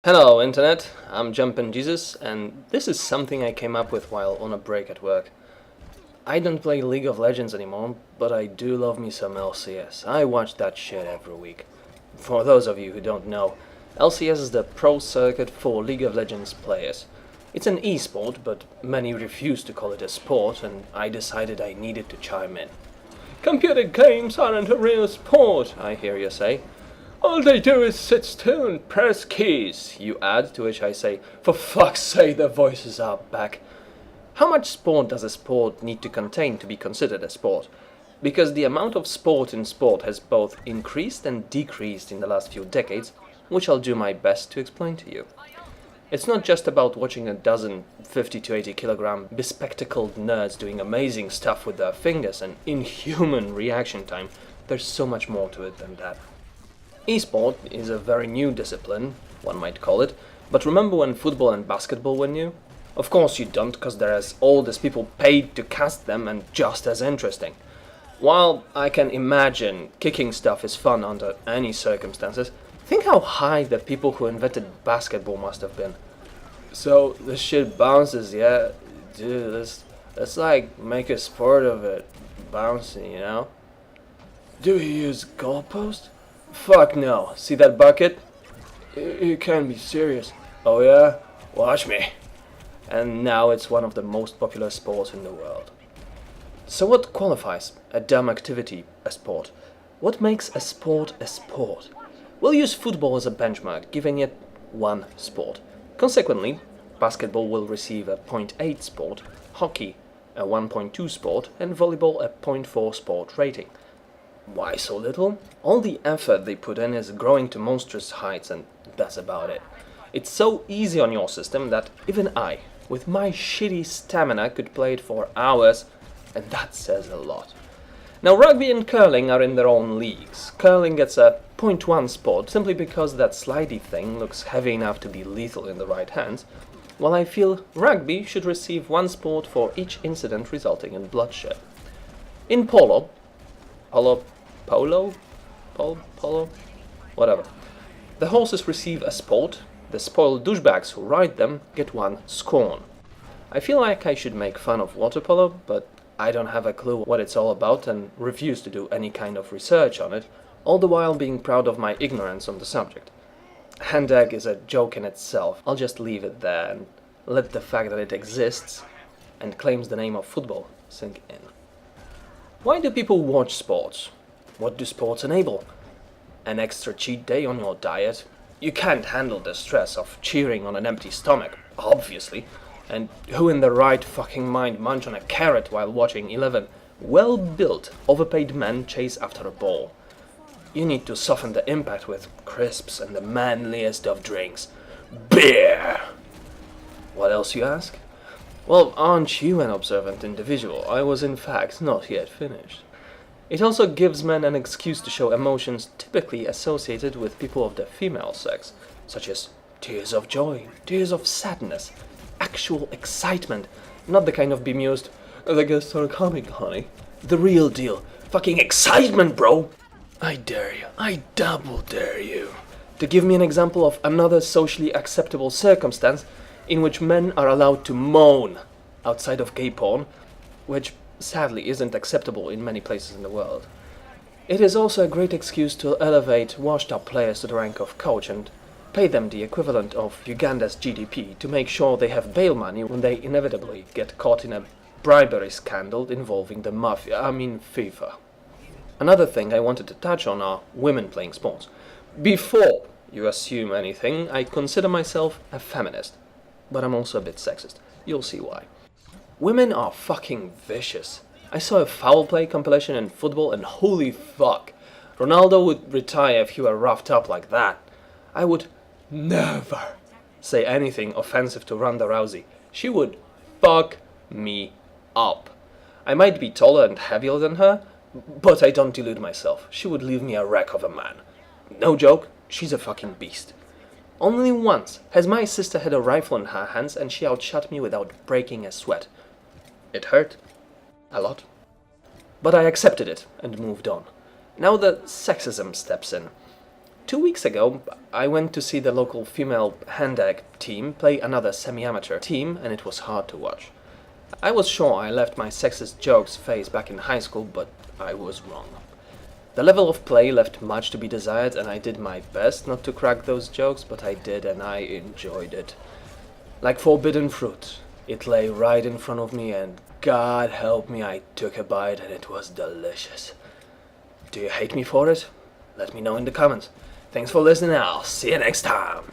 Hello Internet, I'm Jumpin' Jesus and this is something I came up with while on a break at work. I don't play League of Legends anymore, but I do love me some LCS. I watch that shit every week. For those of you who don't know, LCS is the pro circuit for League of Legends players. It's an esport, but many refuse to call it a sport, and I decided I needed to chime in. Computer games aren't a real sport, I hear you say. All they do is sit still and press keys, you add, to which I say, for fuck's sake, the voices are back. How much sport does a sport need to contain to be considered a sport? Because the amount of sport in sport has both increased and decreased in the last few decades, which I'll do my best to explain to you. It's not just about watching a dozen 50 to 80 kilogram bespectacled nerds doing amazing stuff with their fingers and inhuman reaction time. There's so much more to it than that. Esport is a very new discipline, one might call it, but remember when football and basketball were new? Of course you don't, because they're as old as people paid to cast them and just as interesting. While I can imagine kicking stuff is fun under any circumstances, think how high the people who invented basketball must have been. So this shit bounces, yeah? Dude, let's like make a sport of it. Bouncing, you know? Do you use goalpost? Fuck no. See that bucket? You can't be serious. Oh yeah? Watch me. And now it's one of the most popular sports in the world. So what qualifies a dumb activity a sport? What makes a sport a sport? We'll use football as a benchmark, giving it one sport. Consequently, basketball will receive a 0.8 sport, hockey a 1.2 sport, and volleyball a 0.4 sport rating. Why so little? All the effort they put in is growing to monstrous heights, and that's about it. It's so easy on your system that even I, with my shitty stamina, could play it for hours, and that says a lot. Now rugby and curling are in their own leagues. Curling gets a 0.1 sport simply because that slidey thing looks heavy enough to be lethal in the right hands, while I feel rugby should receive one sport for each incident resulting in bloodshed. In polo, whatever. The horses receive a sport, the spoiled douchebags who ride them get one scorn. I feel like I should make fun of water polo, but I don't have a clue what it's all about and refuse to do any kind of research on it, all the while being proud of my ignorance on the subject. Hand egg is a joke in itself. I'll just leave it there and let the fact that it exists and claims the name of football sink in. Why do people watch sports? What do sports enable? An extra cheat day on your diet? You can't handle the stress of cheering on an empty stomach, obviously. And who in their right fucking mind munch on a carrot while watching 11 well-built, overpaid men chase after a ball? You need to soften the impact with crisps and the manliest of drinks. Beer! What else, you ask? Well, aren't you an observant individual? I was in fact not yet finished. It also gives men an excuse to show emotions typically associated with people of the female sex, such as tears of joy, tears of sadness, actual excitement, not the kind of bemused, the guests are coming, honey. The real deal. Fucking excitement, bro! I dare you, I double dare you, to give me an example of another socially acceptable circumstance in which men are allowed to moan outside of gay porn, which sadly isn't acceptable in many places in the world. It is also a great excuse to elevate washed-up players to the rank of coach and pay them the equivalent of Uganda's GDP to make sure they have bail money when they inevitably get caught in a bribery scandal involving the mafia, FIFA. Another thing I wanted to touch on are women playing sports. Before you assume anything, I consider myself a feminist, but I'm also a bit sexist. You'll see why. Women are fucking vicious. I saw a foul play compilation in football and holy fuck, Ronaldo would retire if he were roughed up like that. I would never say anything offensive to Ronda Rousey. She would fuck me up. I might be taller and heavier than her, but I don't delude myself. She would leave me a wreck of a man. No joke, she's a fucking beast. Only once has my sister had a rifle in her hands and she outshot me without breaking a sweat. It hurt. A lot. But I accepted it and moved on. Now the sexism steps in. 2 weeks ago, I went to see the local female hand-egg team play another semi-amateur team, and it was hard to watch. I was sure I left my sexist jokes phase back in high school, but I was wrong. The level of play left much to be desired, and I did my best not to crack those jokes, but I did, and I enjoyed it. Like forbidden fruit, it lay right in front of me, and God help me, I took a bite, and it was delicious. Do you hate me for it? Let me know in the comments. Thanks for listening, I'll see you next time.